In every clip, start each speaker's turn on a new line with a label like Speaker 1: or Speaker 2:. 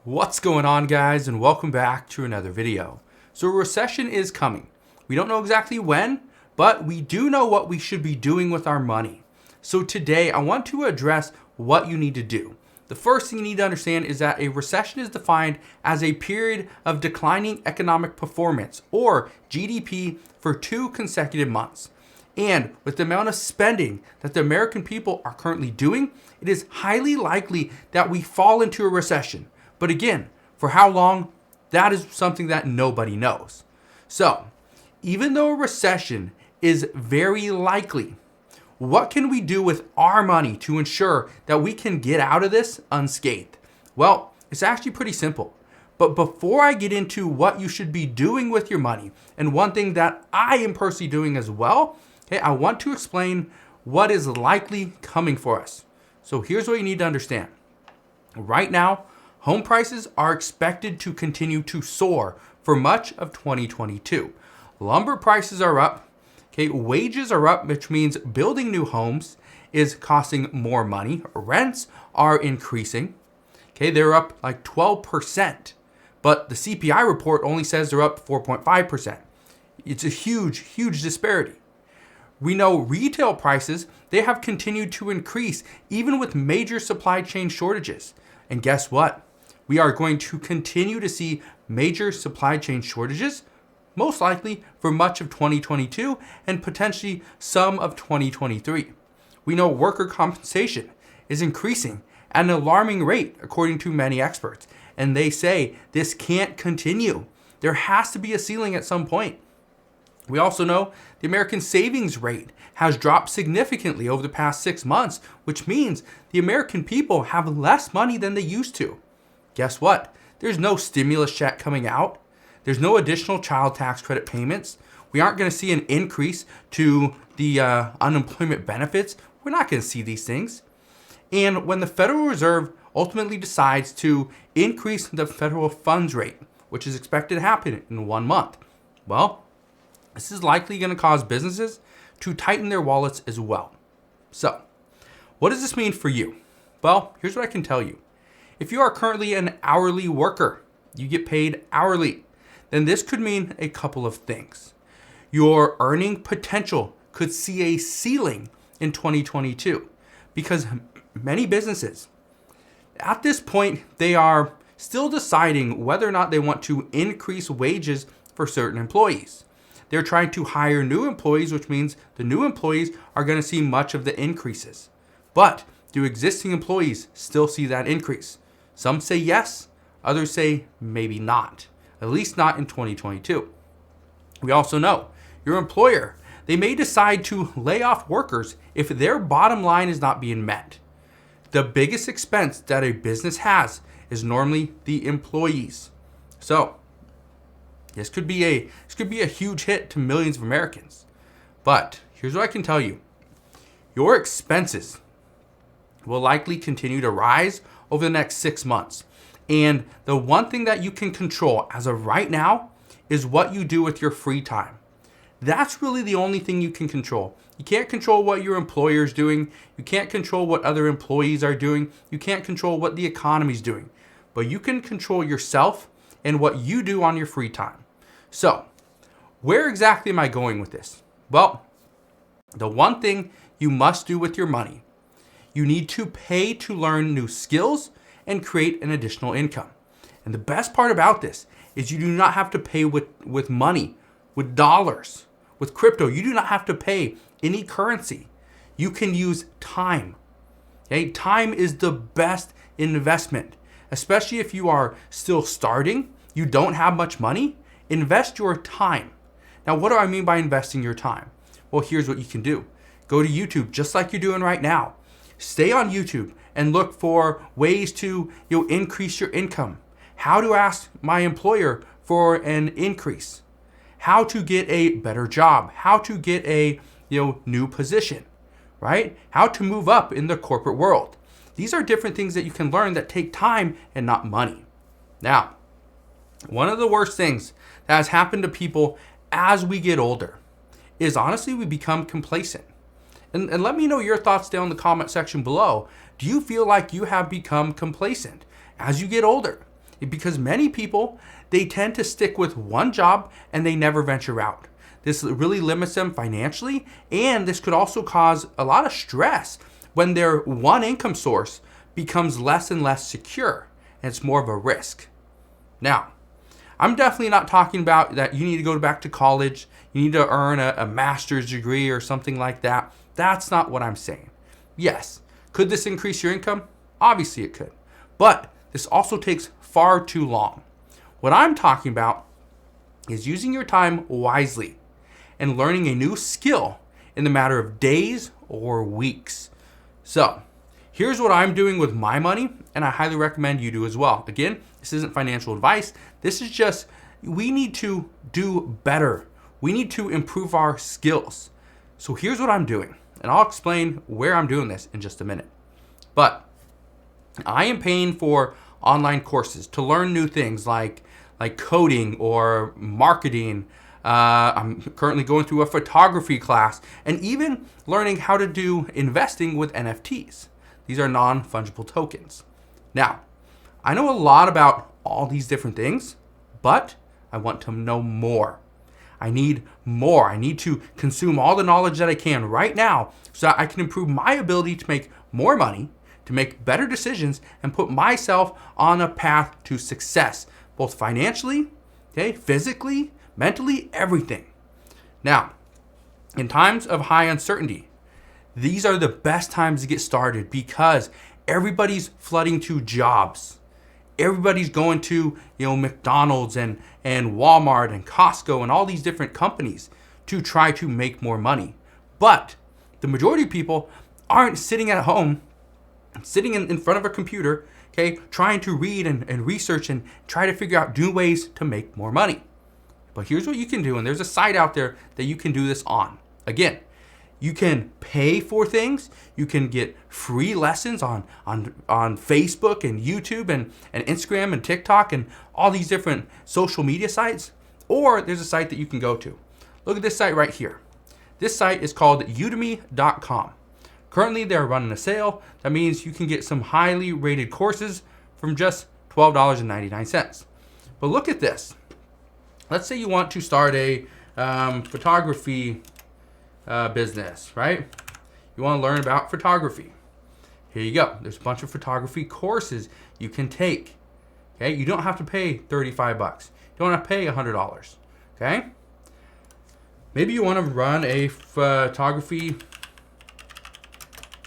Speaker 1: What's going on, guys, and welcome back to another video. So a recession is coming. We don't know exactly when, but we do know what we should be doing with our money. So today I want to address what you need to do. The first thing you need to understand is that a recession is defined as a period of declining economic performance, or GDP, for 2 consecutive months. And with the amount of spending that the American people are currently doing, it is highly likely that we fall into a recession. But again, for how long? That is something that nobody knows. So, even though a recession is very likely, what can we do with our money to ensure that we can get out of this unscathed? Well, it's actually pretty simple. But before I get into what you should be doing with your money, and one thing that I am personally doing as well, I want to explain what is likely coming for us. So here's what you need to understand. Right now, home prices are expected to continue to soar for much of 2022. Lumber prices are up. Wages are up, which means building new homes is costing more money. Rents are increasing. They're up like 12%, but the CPI report only says they're up 4.5%. It's a huge disparity. We know retail prices, they have continued to increase even with major supply chain shortages. And guess what? We are going to continue to see major supply chain shortages, most likely for much of 2022 and potentially some of 2023. We know worker compensation is increasing at an alarming rate, according to many experts. And they say this can't continue. There has to be a ceiling at some point. We also know the American savings rate has dropped significantly over the past 6 months, which means the American people have less money than they used to. Guess what? There's no stimulus check coming out. There's no additional child tax credit payments. We aren't going to see an increase to the unemployment benefits. We're not going to see these things. And when the Federal Reserve ultimately decides to increase the federal funds rate, which is expected to happen in 1 month, well, this is likely going to cause businesses to tighten their wallets as well. So, what does this mean for you? Well, here's what I can tell you. If you are currently an hourly worker, you get paid hourly, then this could mean a couple of things. Your earning potential could see a ceiling in 2022 because many businesses, at this point, they are still deciding whether or not they want to increase wages for certain employees. They're trying to hire new employees, which means the new employees are going to see much of the increases. But do existing employees still see that increase? Some say yes, others say maybe not, at least not in 2022. We also know your employer, they may decide to lay off workers if their bottom line is not being met. The biggest expense that a business has is normally the employees. So this could be a huge hit to millions of Americans. But here's what I can tell you. Your expenses will likely continue to rise over the next 6 months. And the one thing that you can control as of right now is what you do with your free time. That's really the only thing you can control. You can't control what your employer is doing. You can't control what other employees are doing. You can't control what the economy is doing. But you can control yourself and what you do on your free time. So, where exactly am I going with this? Well, the one thing you must do with your money, you need to pay to learn new skills and create an additional income. And the best part about this is you do not have to pay with money, with dollars, with crypto. You do not have to pay any currency. You can use time. Time is the best investment, especially if you are still starting, you don't have much money. Invest your time. Now, what do I mean by investing your time? Well, here's what you can do. Go to YouTube, just like you're doing right now. Stay on YouTube and look for ways to increase your income. How to ask my employer for an increase. How to get a better job. How to get a new position, right? How to move up in the corporate world. These are different things that you can learn that take time and not money. Now, one of the worst things that has happened to people as we get older is honestly we become complacent. And let me know your thoughts down in the comment section below. Do you feel like you have become complacent as you get older? Because many people, they tend to stick with one job and they never venture out. This really limits them financially, and this could also cause a lot of stress when their one income source becomes less and less secure, and it's more of a risk. Now, I'm definitely not talking about that you need to go back to college, you need to earn a master's degree or something like that. That's not what I'm saying. Yes, could this increase your income? Obviously it could, but this also takes far too long. What I'm talking about is using your time wisely and learning a new skill in the matter of days or weeks. So, here's what I'm doing with my money, and I highly recommend you do as well. Again, this isn't financial advice. This is just, we need to do better. We need to improve our skills. So here's what I'm doing, and I'll explain where I'm doing this in just a minute. But I am paying for online courses to learn new things like coding or marketing. I'm currently going through a photography class and even learning how to do investing with NFTs. These are non-fungible tokens. Now, I know a lot about all these different things, but I want to know more. I need more. I need to consume all the knowledge that I can right now so that I can improve my ability to make more money, to make better decisions, and put myself on a path to success, both financially, physically, mentally, everything. Now, in times of high uncertainty, these are the best times to get started because everybody's flooding to jobs. Everybody's going to, McDonald's and Walmart and Costco and all these different companies to try to make more money. But the majority of people aren't sitting at home, sitting in front of a computer, trying to read and research and try to figure out new ways to make more money. But here's what you can do, and there's a site out there that you can do this on. Again, you can pay for things. You can get free lessons on Facebook and YouTube and Instagram and TikTok and all these different social media sites. Or there's a site that you can go to. Look at this site right here. This site is called udemy.com. Currently, they're running a sale. That means you can get some highly rated courses from just $12.99. But look at this. Let's say you want to start a photography business, right? You want to learn about photography. Here you go. There's a bunch of photography courses you can take. Okay, you don't have to pay $35. You don't have to pay $100. Okay. Maybe you want to run a photography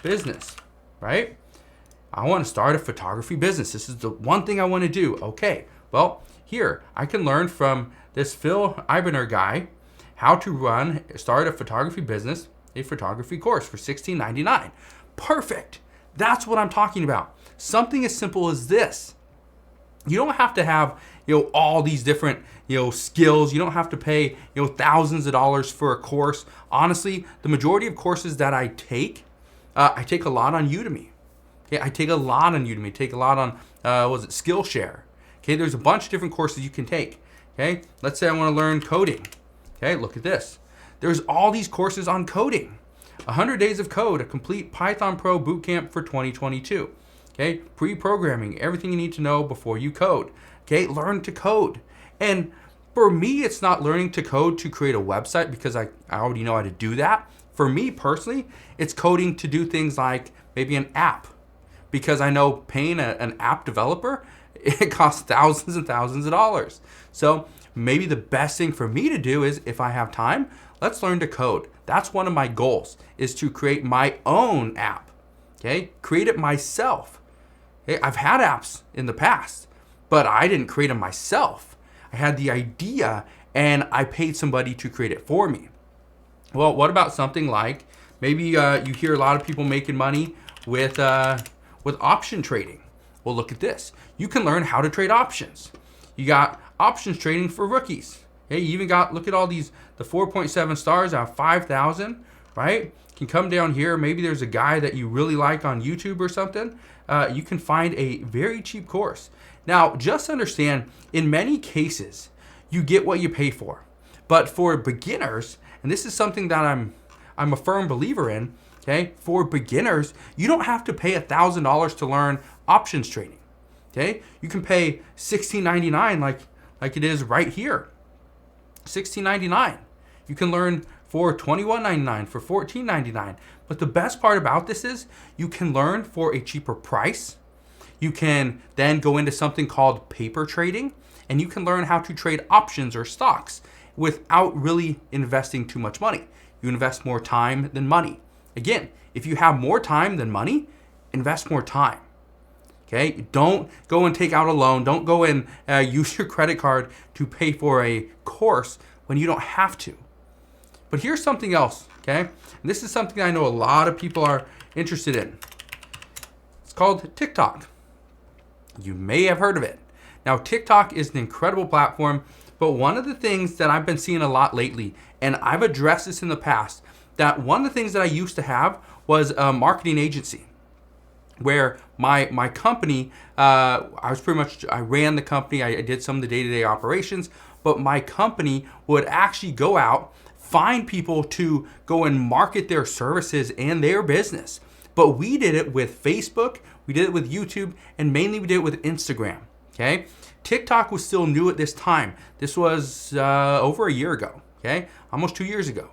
Speaker 1: business, right? I want to start a photography business. This is the one thing I want to do. Okay. Well, here I can learn from this Phil Ibener guy how to start a photography business, a photography course for $16.99. Perfect. That's what I'm talking about. Something as simple as this. You don't have to have, all these different, skills. You don't have to pay, thousands of dollars for a course. Honestly, the majority of courses that I take a lot on Udemy. Okay, I take a lot on Udemy. I take a lot on, Skillshare. Okay, there's a bunch of different courses you can take. Okay, let's say I want to learn coding. Okay, look at this. There's all these courses on coding. 100 Days of Code, a complete Python Pro bootcamp for 2022. Okay, pre-programming, everything you need to know before you code. Okay, learn to code. And for me, it's not learning to code to create a website because I already know how to do that. For me personally, it's coding to do things like maybe an app. Because I know paying an app developer, it costs thousands and thousands of dollars. So maybe the best thing for me to do is, if I have time, let's learn to code. That's one of my goals, is to create my own app. Okay, create it myself. Okay? I've had apps in the past, but I didn't create them myself. I had the idea and I paid somebody to create it for me. Well, what about something like, maybe you hear a lot of people making money with option trading. Well, look at this. You can learn how to trade options. You got options trading for rookies. Okay, you even got, look at all these, the 4.7 stars out of 5,000, right? You can come down here. Maybe there's a guy that you really like on YouTube or something. You can find a very cheap course. Now, just understand, in many cases, you get what you pay for. But for beginners, and this is something that I'm a firm believer in, okay? For beginners, you don't have to pay $1,000 to learn options trading. Okay, you can pay $16.99 like it is right here. $16.99. You can learn for $21.99, for $14.99. But the best part about this is you can learn for a cheaper price. You can then go into something called paper trading, and you can learn how to trade options or stocks without really investing too much money. You invest more time than money. Again, if you have more time than money, invest more time. Okay, don't go and take out a loan. Don't go and use your credit card to pay for a course when you don't have to. But here's something else, okay? And this is something I know a lot of people are interested in. It's called TikTok. You may have heard of it. Now, TikTok is an incredible platform, but one of the things that I've been seeing a lot lately, and I've addressed this in the past, that one of the things that I used to have was a marketing agency, where my company, I ran the company, I did some of the day-to-day operations, but my company would actually go out, find people to go and market their services and their business. But we did it with Facebook, we did it with YouTube, and mainly we did it with Instagram, okay? TikTok was still new at this time. This was over a year ago, okay? Almost 2 years ago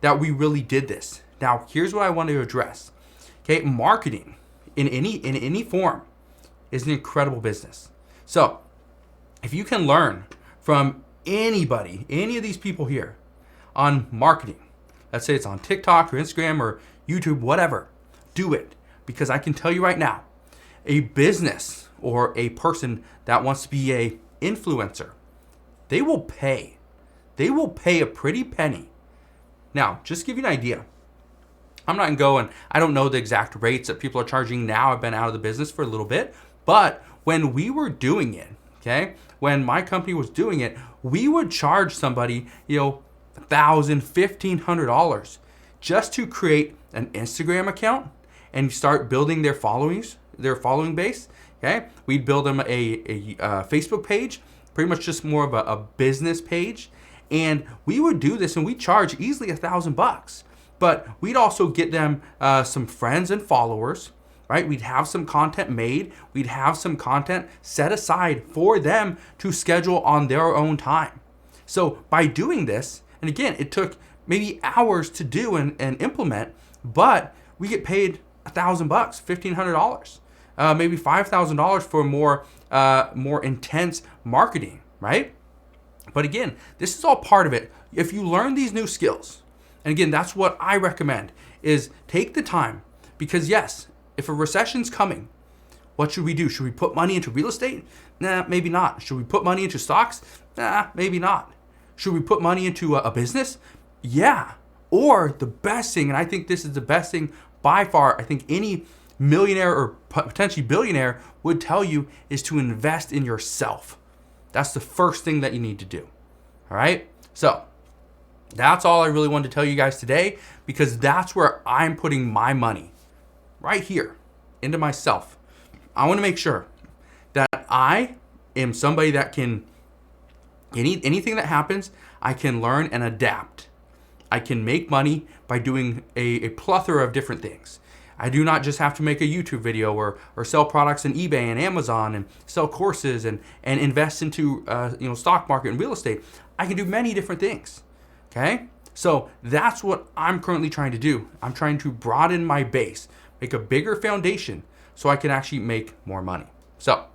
Speaker 1: that we really did this. Now, here's what I want to address, okay? Marketing in any form is an incredible business. So if you can learn from anybody, any of these people here on marketing, let's say it's on TikTok or Instagram or YouTube, whatever, do it. Because I can tell you right now, a business or a person that wants to be a influencer, they will pay. They will pay a pretty penny. Now, just to give you an idea, I'm not going to go and I don't know the exact rates that people are charging now. I've been out of the business for a little bit. But when we were doing it, okay, when my company was doing it, we would charge somebody, $1,000, $1,500 just to create an Instagram account and start building their following base. Okay, we'd build them a Facebook page, pretty much just more of a business page, and we would do this and we charge easily $1,000. But we'd also get them some friends and followers, right? We'd have some content made. We'd have some content set aside for them to schedule on their own time. So by doing this, and again, it took maybe hours to do and implement, but we get paid $1,000, $1,500, maybe $5,000 for more intense marketing, right? But again, this is all part of it. If you learn these new skills, and again, that's what I recommend, is take the time, because yes, if a recession's coming, what should we do? Should we put money into real estate? Nah, maybe not. Should we put money into stocks? Nah, maybe not. Should we put money into a business? Yeah. Or the best thing, and I think this is the best thing by far, I think any millionaire or potentially billionaire would tell you, is to invest in yourself. That's the first thing that you need to do. All right? So that's all I really wanted to tell you guys today, because that's where I'm putting my money, right here, into myself. I want to make sure that I am somebody that can, anything that happens, I can learn and adapt. I can make money by doing a plethora of different things. I do not just have to make a YouTube video or sell products on eBay and Amazon and sell courses and invest into stock market and real estate. I can do many different things. Okay? So that's what I'm currently trying to do. I'm trying to broaden my base, make a bigger foundation so I can actually make more money. So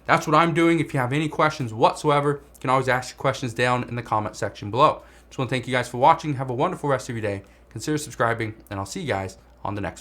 Speaker 1: that's what I'm doing. If you have any questions whatsoever, you can always ask your questions down in the comment section below. Just want to thank you guys for watching. Have a wonderful rest of your day. Consider subscribing, and I'll see you guys on the next one.